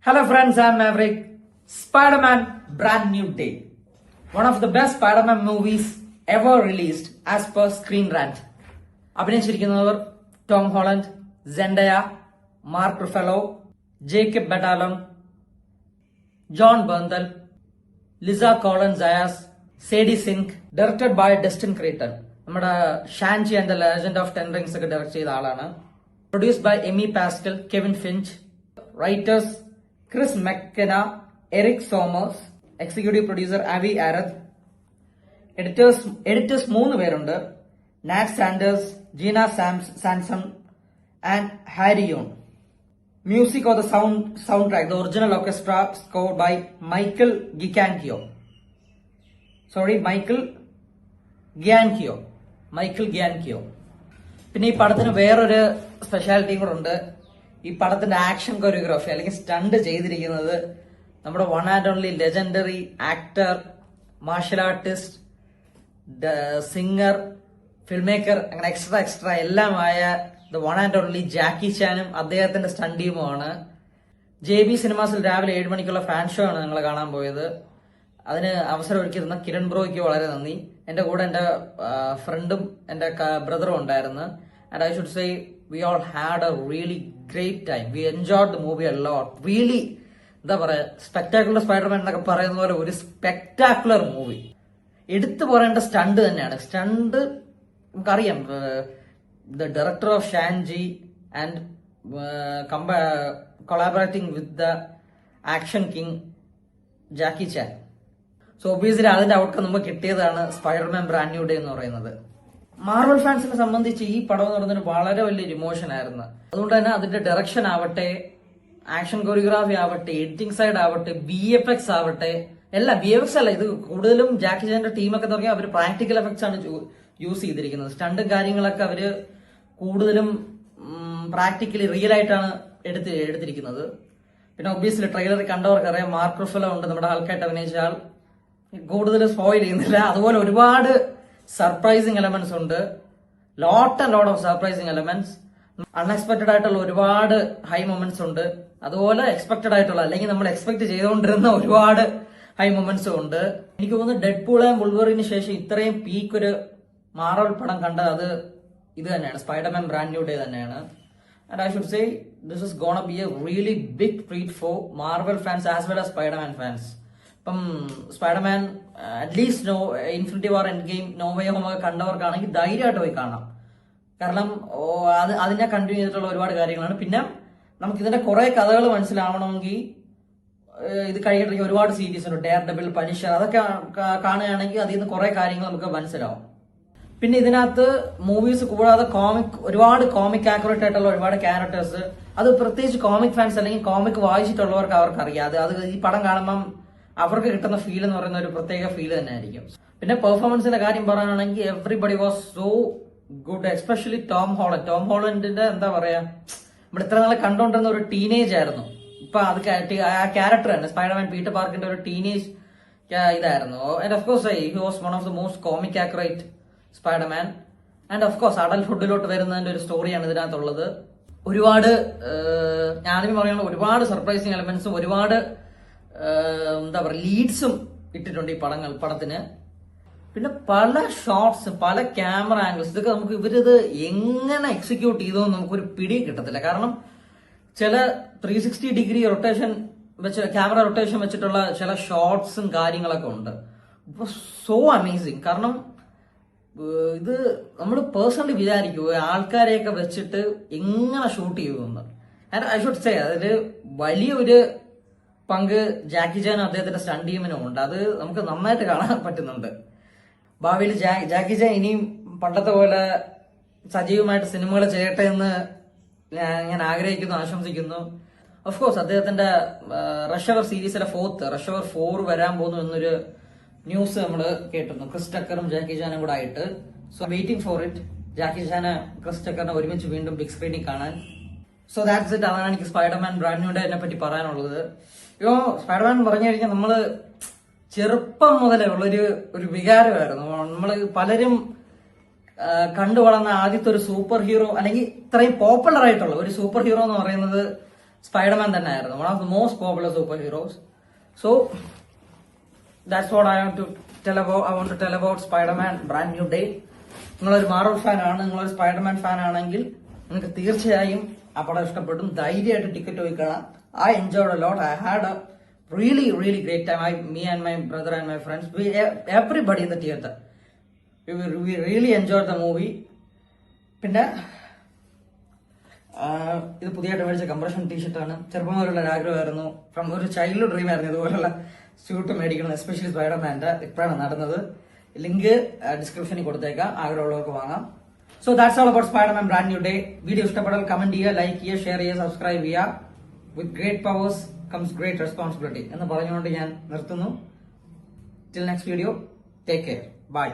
Hello friends, I'm Maverick. Spider-Man Brand New Day. One of the best Spider-Man movies ever released as per Screen Rant. അഭിനയിച്ചിരിക്കുന്നവർ Tom Holland, Zendaya, Mark Ruffalo, Jacob Batalon, Jon Bernthal, Lisa Colon Zayas, Sadie Sink. Directed by Destin Cretton. നമ്മുടെ Shang Chi and the Legend of Ten Rings ഒക്കെ direct ചെയ്ത ആളാണ്. Produced by Amy Pascal, Kevin Finch. Writers Chris McKenna, Erik Sommers. Executive producer Avi Arad. Editors 3 പേരുണ്ട്. Nat Sanders, Gina Samson and ഹാരിയോൺ. Music or the soundtrack, the original orchestra scored by Michael Giacchino. പിന്നെ ഈ പടത്തിന് വേറൊരു സ്പെഷ്യാലിറ്റിയും കൂടെ ഉണ്ട്. ഈ പടത്തിന്റെ ആക്ഷൻ കൊറിയോഗ്രാഫി അല്ലെങ്കിൽ സ്റ്റണ്ട് ചെയ്തിരിക്കുന്നത് നമ്മുടെ one and only legendary actor, martial artist, singer, filmmaker, അങ്ങനെ എക്സ്ട്രാ എല്ലാമായ the one and only Jackie ചാനും അദ്ദേഹത്തിന്റെ സ്റ്റണ്ട് ടീമുമാണ്. JB സിനിമാസിൽ രാവിലെ 7 മണിക്കുള്ള ഫാൻ ഷോ ആണ് ഞങ്ങൾ കാണാൻ പോയത്. അതിന് അവസരം ഒരുക്കിയിരുന്ന കിരൺ ബ്രോയ്ക്ക് വളരെ നന്ദി. എന്റെ കൂടെ എന്റെ ഫ്രണ്ടും എന്റെ ബ്രദറും ഉണ്ടായിരുന്നു. And I should say we all had A really great time. V enjoyed the movie a lot. Really എന്താ പറയാ, സ്പെക്ടാക്കുലർ സ്പൈഡർമാൻ എന്നൊക്കെ പറയുന്ന പോലെ ഒരു സ്പെക്ടാക്കുലർ മൂവി. എടുത്തു പറയേണ്ട സ്റ്റണ്ട് തന്നെയാണ്. സ്റ്റണ്ട് നമുക്കറിയാം, the director of Shang-Chi and collaborating with the action king Jackie Chan. So obviously അതിന്റെ ഔട്ട്കം നമുക്ക് കിട്ടിയതാണ് സ്പൈഡർമാൻ ബ്രാൻഡ് ന്യൂ ഡേ എന്ന് പറയുന്നത്. മാർവൽ ഫാൻസിനെ സംബന്ധിച്ച് ഈ പടം എന്ന് പറയുന്നത് വളരെ വലിയൊരു ഇമോഷൻ ആയിരുന്നു. അതുകൊണ്ട് തന്നെ അതിന്റെ ഡയറക്ഷൻ ആവട്ടെ, ആക്ഷൻ കൊറിയോഗ്രാഫി ആവട്ടെ, എഡിറ്റിംഗ് സൈഡ് ആവട്ടെ, VFX ആവട്ടെ, എല്ലാം VFX അല്ല, ഇത് കൂടുതലും ജാക്കി ചാന്റെ ടീമൊക്കെ തുടങ്ങി അവർ പ്രാക്ടിക്കൽ എഫക്ട്സ് ആണ് യൂസ് ചെയ്തിരിക്കുന്നത്. സ്റ്റണ്ടും കാര്യങ്ങളൊക്കെ അവര് കൂടുതലും പ്രാക്ടിക്കലി റിയൽ ആയിട്ടാണ് എടുത്തിരിക്കുന്നത്. പിന്നെ ഒബ്വിയസ്ലി ട്രെയിലറിൽ കണ്ടവർക്കറിയാം മാർക്ക് റുഫലോ ഉണ്ട്, നമ്മുടെ ആൾക്കായിട്ട് അഭിനയിച്ച ആൾ. കൂടുതൽ സ്പോയിൽ ചെയ്യുന്നില്ല. അതുപോലെ ഒരുപാട് സർപ്രൈസിങ് എലമെന്റ്സ് ഉണ്ട്. Lot of surprising elements. Unexpected ആയിട്ടുള്ള ഒരുപാട് ഹൈ മൊമെന്റ്സ് ഉണ്ട്. അതുപോലെ എക്സ്പെക്ടഡ് ആയിട്ടുള്ള അല്ലെങ്കിൽ നമ്മൾ എക്സ്പെക്ട് ചെയ്തുകൊണ്ടിരുന്ന ഒരുപാട് ഹൈ മൊമെന്റ്സും ഉണ്ട്. എനിക്ക് തോന്നുന്നു ഡെഡ്പൂൾ ആൻഡ് വുൾവറിന് ശേഷം ഇത്രയും പീക്ക് ഒരു മാർവൽ പടം കണ്ടത് അത് ഇത് തന്നെയാണ്, സ്പൈഡർമാൻ ബ്രാൻഡ് ന്യൂ ഡേ തന്നെയാണ്. And I should say this is gonna be a really big treat for Marvel fans as well as Spiderman fans. ഇപ്പം Spiderman at least Infinity War, Endgame, No Way Home ഒക്കെ കണ്ടവർക്കാണെങ്കിൽ ധൈര്യമായിട്ട് പോയി കാണാം. കാരണം അതിനെ continue ചെയ്തിട്ടുള്ള ഒരുപാട് കാര്യങ്ങളാണ്. പിന്നെ നമുക്ക് ഇതിന്റെ കുറെ കഥകൾ മനസ്സിലാവണമെങ്കിൽ ഇത് കഴിയണമെങ്കിൽ ഒരുപാട് സീരീസ് ഉണ്ട്. ഡെയർ ഡെവിൾ, പനിഷർ, അതൊക്കെ കാണുകയാണെങ്കിൽ അതിൽ നിന്ന് കുറെ കാര്യങ്ങൾ നമുക്ക് മനസ്സിലാവും. പിന്നെ ഇതിനകത്ത് മൂവീസ് കൂടാതെ ഒരുപാട് കോമിക് ആക്യുറേറ്റ് ആയിട്ടുള്ള ഒരുപാട് ക്യാരക്ടേഴ്സ്. അത് പ്രത്യേകിച്ച് കോമിക് ഫാൻസ് അല്ലെങ്കിൽ കോമിക് വായിച്ചിട്ടുള്ളവർക്ക് അവർക്കറിയാം. അത് ഈ പടം കാണുമ്പം അവർക്ക് കിട്ടുന്ന ഫീൽ എന്ന് പറയുന്ന ഒരു പ്രത്യേക ഫീൽ തന്നെ ആയിരിക്കും. പിന്നെ പെർഫോമൻസിന്റെ കാര്യം പറയുകയാണെങ്കിൽ everybody was so good, especially Tom ഹോളണ്ടിന്റെ എന്താ പറയാ, നമ്മൾ ഇത്ര നാളെ കണ്ടോണ്ടിരുന്ന ഒരു ടീനേജ് ആയിരുന്നു. ഇപ്പൊ അത് ആ ക്യാരക്ടർ തന്നെ സ്പൈഡർമാൻ പീറ്റർ പാർക്കിന്റെ ഒരു ടീനേജ് ഇതായിരുന്നു. And of course he was one of the most comic accurate Spiderman. And of course അഡൽഹുഡിലോട്ട് വരുന്നതിന്റെ ഒരു സ്റ്റോറിയാണ് ഇതിനകത്തുള്ളത്. ഒരുപാട് ഞാനും പറയുന്നത് ഒരുപാട് സർപ്രൈസിങ് എലമെന്റ്സും ഒരുപാട് എന്താ പറയുക ലീഡ്സും ഇട്ടിട്ടുണ്ട് ഈ പടത്തിന്. പിന്നെ പല ഷോട്ട്സ്, പല ക്യാമറ ആംഗിൾസ്, ഇതൊക്കെ നമുക്ക് ഇവരിത് എങ്ങനെ എക്സിക്യൂട്ട് ചെയ്തോന്ന് നമുക്കൊരു പിടി കിട്ടത്തില്ല. കാരണം ചില 360 ഡിഗ്രി റൊട്ടേഷൻ ക്യാമറ റൊട്ടേഷൻ വെച്ചിട്ടുള്ള ചില ഷോട്ട്സും കാര്യങ്ങളൊക്കെ ഉണ്ട്. So amazing. കാരണം ഇത് നമ്മൾ പേഴ്സണലി വിചാരിക്കുക ആൾക്കാരെയൊക്കെ വെച്ചിട്ട് എങ്ങനെ ഷൂട്ട് ചെയ്യുമെന്ന്. ആൻഡ് ഐ ഷുഡ് സേ അതിൽ വലിയൊരു പങ്ക് ജാക്കി ചാനും അദ്ദേഹത്തിന്റെ സ്റ്റണ്ട് ടീമിനും ഉണ്ട്. അത് നമുക്ക് നന്നായിട്ട് കാണാൻ പറ്റുന്നുണ്ട്. ഭാവിയിൽ ജാക്കി ചാൻ ഇനിയും പണ്ടത്തെ പോലെ സജീവമായിട്ട് സിനിമകൾ ചെയ്യട്ടെ എന്ന് ഞാൻ ആഗ്രഹിക്കുന്നു, ആശംസിക്കുന്നു. ഓഫ് കോഴ്സ് അദ്ദേഹത്തിന്റെ റഷ് അവർ സീരീസിലെ റഷ് അവർ 4 വരാൻ പോകുന്നു എന്നൊരു ന്യൂസ് നമ്മൾ കേട്ടിരുന്നു, ക്രിസ് ടക്കറും ജാക്കി ചാനും കൂടെ ആയിട്ട്. So waiting for it. Jackie ചാനെ ക്രിസ് ടക്കറിനെ ഒരുമിച്ച് വീണ്ടും ബിഗ് സ്ക്രീനിൽ കാണാൻ. So that's it. അതാണ് എനിക്ക് സ്പൈഡർമാൻ ബ്രാൻഡ് ന്യൂ ഡേനെ പറ്റി പറയാനുള്ളത്. സ്പൈഡർമാൻ പറഞ്ഞു കഴിഞ്ഞാൽ നമ്മള് ചെറുപ്പം മുതലേ ഉള്ളൊരു വികാരമായിരുന്നു. നമ്മള് പലരും കണ്ടു വളർന്ന ആദ്യത്തെ ഒരു സൂപ്പർ ഹീറോ അല്ലെങ്കിൽ ഇത്രയും പോപ്പുലർ ആയിട്ടുള്ള ഒരു സൂപ്പർ ഹീറോ എന്ന് പറയുന്നത് സ്പൈഡർമാൻ തന്നെ ആയിരുന്നു. One of the most popular super heroes. So that's what I want to tell about Spiderman brand new day. നിങ്ങളൊരു മാർവൽ ഫാൻ ആണ്, നിങ്ങളൊരു സ്പൈഡർമാൻ ഫാൻ ആണെങ്കിൽ നിങ്ങൾക്ക് തീർച്ചയായും ആ പടം ഇഷ്ടപ്പെടും. ധൈര്യമായിട്ട് ടിക്കറ്റ് പോയി കാണാം. I enjoyed a lot. I had a really great time. Me and my brother and my friends, everybody in the theater. We really enjoyed the movie. പിന്നെ ഇത് പുതിയതായിട്ട് മേടിച്ച കംപ്രഷൻ ടീഷർട്ടാണ്. ചെറുപ്പം മുതലുള്ള ഒരു ആഗ്രഹമായിരുന്നു, ഫ്രം ഒരു ചൈൽഡ്ഹുഡ് ഡ്രീം ആയിരുന്നു ഇതുപോലുള്ള സ്യൂട്ട് മേടിക്കണം, എസ്പെഷ്യലി സ്പൈഡർമാൻ്റെ. ഇപ്പോഴാണ് നടന്നത്. ലിങ്ക് ഡിസ്ക്രിപ്ഷനിൽ കൊടുത്തേക്കാം, ആഗ്രഹമുള്ളവർക്ക് വാങ്ങാം. So that's all about Spiderman brand new day. Video ഇഷ്ടപ്പെട്ടാൽ കമന്റ് ചെയ്യുക, ലൈക്ക് ചെയ്യുക, ഷെയർ ചെയ്യുക, സബ്സ്ക്രൈബ് ചെയ്യുക. With great powers comes great responsibility എന്ന് പറഞ്ഞുകൊണ്ട് ഞാൻ നിർത്തുന്നു. Till next video, take care. Bye.